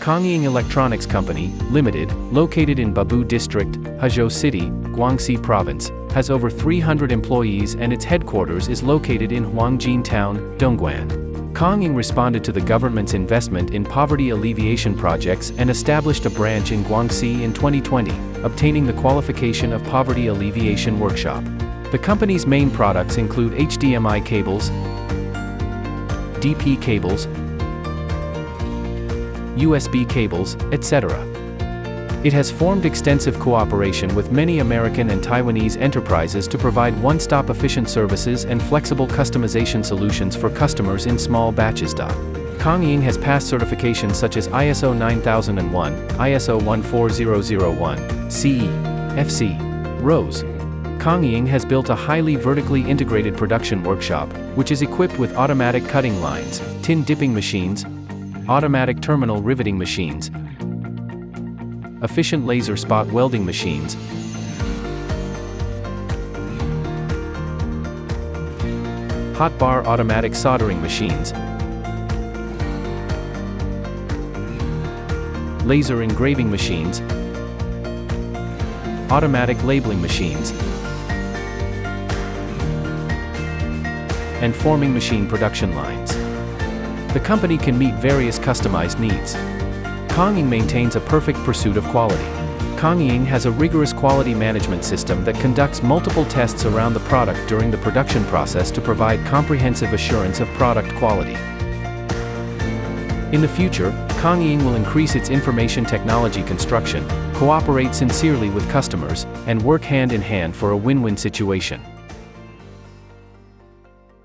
Koin Electronics Company, Limited, located in Babu District, Huzhou City, Guangxi Province, has over 300 employees and its headquarters is located in Huangjin Town, Dongguan. Koin responded to the government's investment in poverty alleviation projects and established a branch in Guangxi in 2020, obtaining the qualification of Poverty Alleviation Workshop. The company's main products include HDMI cables, DP cables, USB cables, etc. It has formed extensive cooperation with many American and Taiwanese enterprises to provide one-stop efficient services and flexible customization solutions for customers in small batches. Koin has passed certifications such as ISO 9001, ISO 14001, CE, FC, RoHS. Koin has built a highly vertically integrated production workshop, which is equipped with automatic cutting lines, tin dipping machines, automatic terminal riveting machines, efficient laser spot welding machines, hot bar automatic soldering machines, laser engraving machines, automatic labeling machines, and forming machine production lines. The company can meet various customized needs. Koin maintains a perfect pursuit of quality. Koin has a rigorous quality management system that conducts multiple tests around the product during the production process to provide comprehensive assurance of product quality. In the future, Koin will increase its information technology construction, cooperate sincerely with customers, and work hand in hand for a win-win situation.